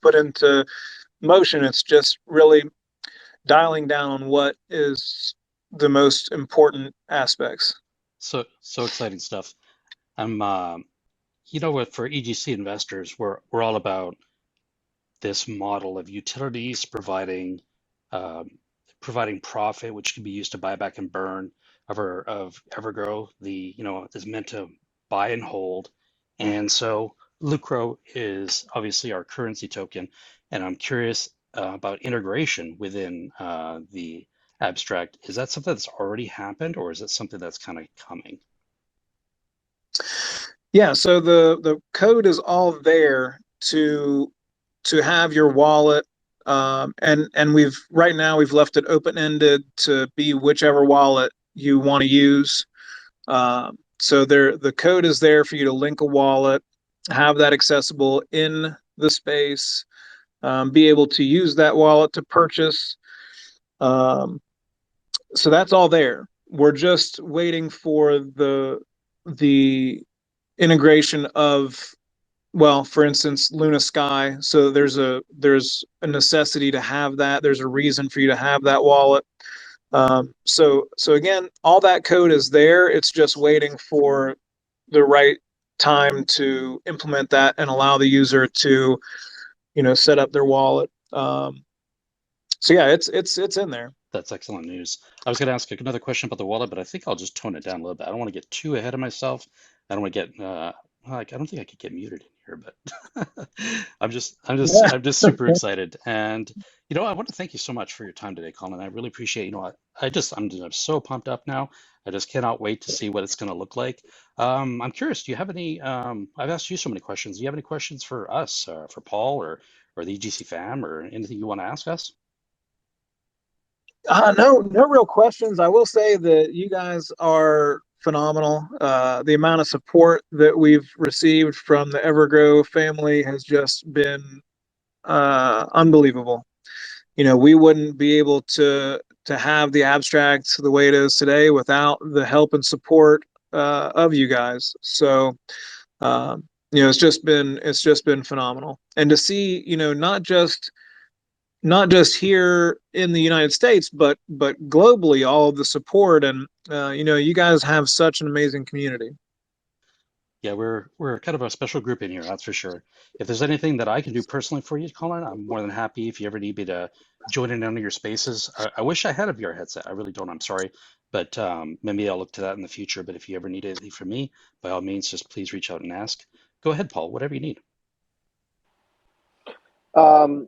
put into motion. It's just really dialing down on what is the most important aspects. So exciting stuff. I'm you know what, for EGC investors, we're all about this model of utilities um, providing profit, which can be used to buy back and burn of EverGrow. Is meant to buy and hold, and so Lucro is obviously our currency token, and I'm curious about integration within the abstract. Is that something that's already happened, or is it something that's kind of coming? Yeah, so the code is all there to have your wallet, and we've right now we've left it open ended to be whichever wallet you want to use. So there, the code is there for you to link a wallet, have that accessible in the space, be able to use that wallet to purchase. Um, so that's all there. We're just waiting for the integration of, well, for instance, Luna Sky. So there's a necessity to have that. There's a reason for you to have that wallet. So again, all that code is there. It's just waiting for the right time to implement that and allow the user to, set up their wallet. So yeah, it's in there. That's excellent news. I was going to ask another question about the wallet, but I think I'll just tone it down a little bit. I don't want to get too ahead of myself. I don't want to get like I don't think I could get muted in here, but Yeah. I'm just super excited. And I want to thank you so much for your time today, Colin. I really appreciate, I'm so pumped up now. I just cannot wait to see what it's going to look like. I'm curious, do you have any I've asked you so many questions. Do you have any questions for us, for Paul or the EGC fam or anything you want to ask us? No real questions. I will say that you guys are phenomenal. The amount of support that we've received from the EverGrow family has just been unbelievable. We wouldn't be able to have the abstract the way it is today without the help and support of you guys. So it's just been phenomenal, and to see not just here in the United States, but globally, all of the support, and you guys have such an amazing community. Yeah, we're kind of a special group in here, that's for sure. If there's anything that I can do personally for you, Colin, I'm more than happy if you ever need me to join in any of your spaces. I wish I had a VR headset. I really don't. I'm sorry, but maybe I'll look to that in the future. But if you ever need anything from me, by all means, just please reach out and ask. Go ahead, Paul. Whatever you need. Um,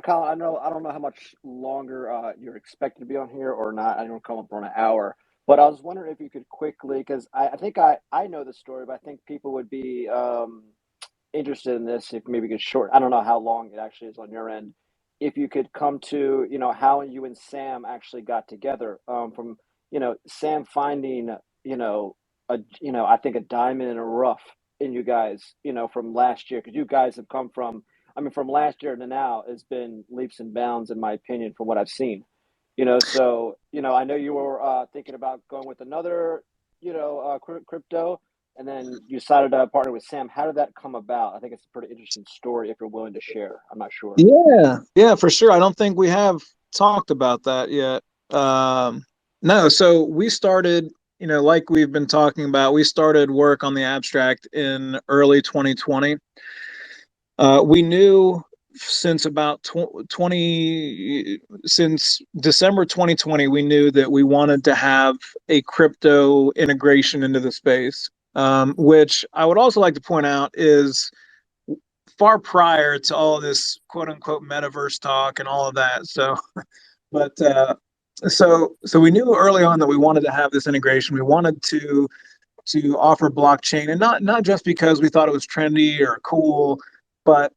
Colin, I don't know how much longer you're expected to be on here or not. I don't come up on an hour, but I was wondering if you could quickly, because I think I know the story, but I think people would be interested in this. If maybe you could short, I don't know how long it actually is on your end. If you could come to, how you and Sam actually got together, from, Sam finding, I think a diamond in a rough in you guys, from last year, because you guys have come from, I mean, from last year to now has been leaps and bounds, in my opinion, from what I've seen. So, I know you were thinking about going with another, crypto, and then you decided to partner with Sam. How did that come about? I think it's a pretty interesting story if you're willing to share. I'm not sure. Yeah, for sure. I don't think we have talked about that yet. No, so we started, like we've been talking about, we started work on the abstract in early 2020. We knew since about 20, since December 2020, we knew that we wanted to have a crypto integration into the space, which I would also like to point out is far prior to all this quote unquote metaverse talk and all of that. So, but so we knew early on that we wanted to have this integration. We wanted to offer blockchain, and not just because we thought it was trendy or cool, but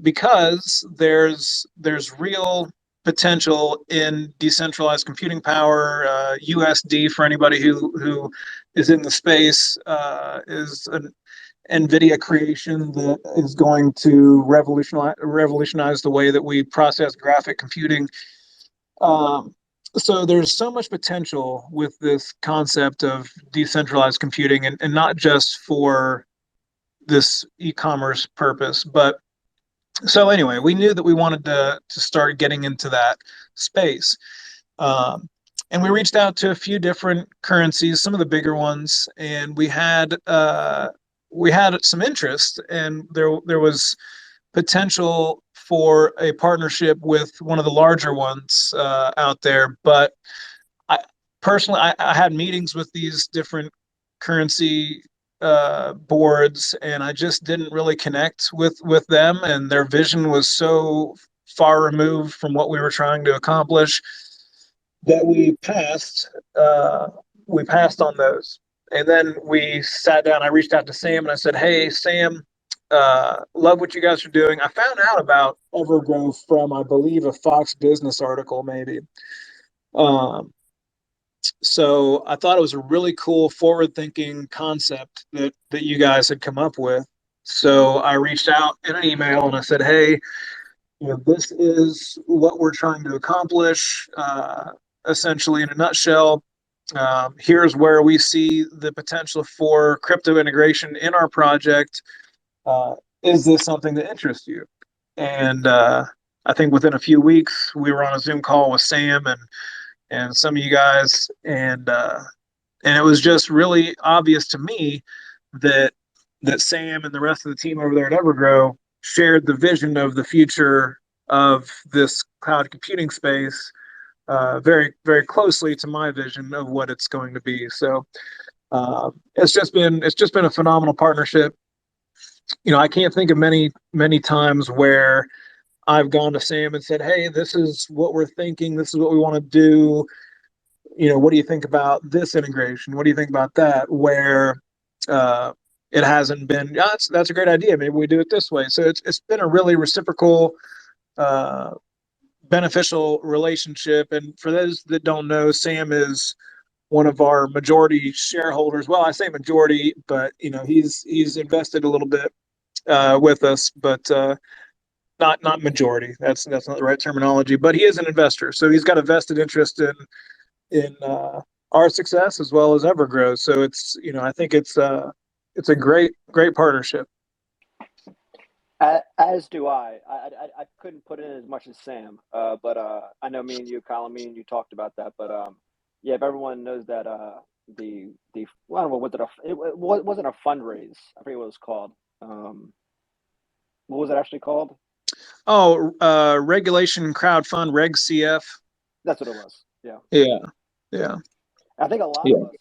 because there's real potential in decentralized computing power. USD, for anybody who is in the space, is an NVIDIA creation that is going to revolutionize the way that we process graphic computing. Um, so there's so much potential with this concept of decentralized computing, and not just for this e-commerce purpose, but So anyway, we knew that we wanted to start getting into that space. Um, and we reached out to a few different currencies, some of the bigger ones, and we had some interest, and there was potential for a partnership with one of the larger ones out there. But I personally, I had meetings with these different currency boards, and I just didn't really connect with them, and their vision was so far removed from what we were trying to accomplish that we passed on those. And then we sat down. I reached out to Sam and I said, "Hey, Sam, love what you guys are doing." I found out about EverGrow from, I believe, a Fox Business article, maybe. Um, so I thought it was a really cool, forward-thinking concept that you guys had come up with. So I reached out in an email and I said, "Hey, this is what we're trying to accomplish, essentially in a nutshell. Here's where we see the potential for crypto integration in our project. Uh, is this something that interests you?" And I think within a few weeks, we were on a Zoom call with Sam and some of you guys, and it was just really obvious to me that Sam and the rest of the team over there at EverGrow shared the vision of the future of this cloud computing space very, very closely to my vision of what it's going to be. So it's just been a phenomenal partnership. I can't think of many times where I've gone to Sam and said, "Hey, this is what we're thinking. This is what we want to do. What do you think about this integration? What do you think about that?" Where uh, it hasn't been, "Yeah, that's a great idea. Maybe we do it this way." So it's been a really reciprocal, uh, beneficial relationship. And for those that don't know, Sam is one of our majority shareholders. Well, I say majority, but he's invested a little bit with us, but not majority. That's not the right terminology. But he is an investor, so he's got a vested interest in our success as well as EverGrow. So I think it's a great partnership. As do I. I couldn't put in as much as Sam, but I know me and you, Colin, me and you talked about that. But yeah, if everyone knows that the I don't know it wasn't a fundraise. I forget what it was called. What was it actually called? Oh, regulation crowdfund Reg CF. That's what it was. Yeah. Yeah, yeah, I think a lot of yeah. us,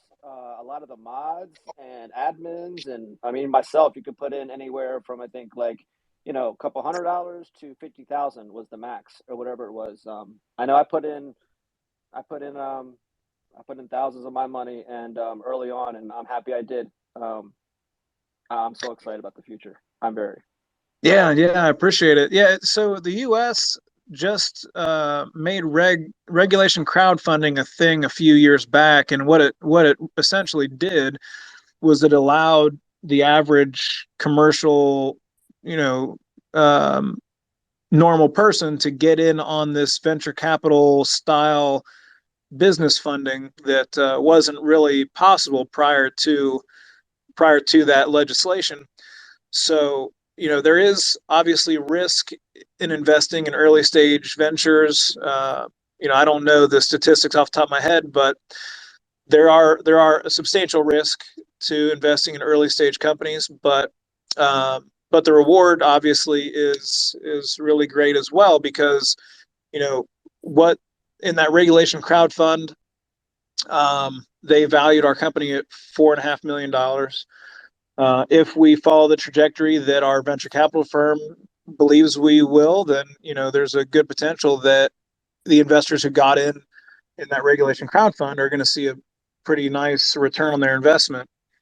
a lot of the mods and admins, and I mean myself, you could put in anywhere from I think like a couple $100 to 50,000 was the max or whatever it was. I know I put in, I put in thousands of my money and early on, and I'm happy I did. I'm so excited about the future. I'm very. Yeah, yeah, I appreciate it. Yeah, so the U.S. just made regulation crowdfunding a thing a few years back, and what it essentially did was it allowed the average commercial, you know, um, normal person to get in on this venture capital style business funding that wasn't really possible prior to that legislation. So, there is obviously risk in investing in early stage ventures. I don't know the statistics off the top of my head, but there are a substantial risk to investing in early stage companies, but the reward obviously is really great as well because what in that regulation crowd fund, they valued our company at $4.5 million. If we follow the trajectory that our venture capital firm believes we will, then there's a good potential that the investors who got in that regulation crowd fund are going to see a pretty nice return on their investment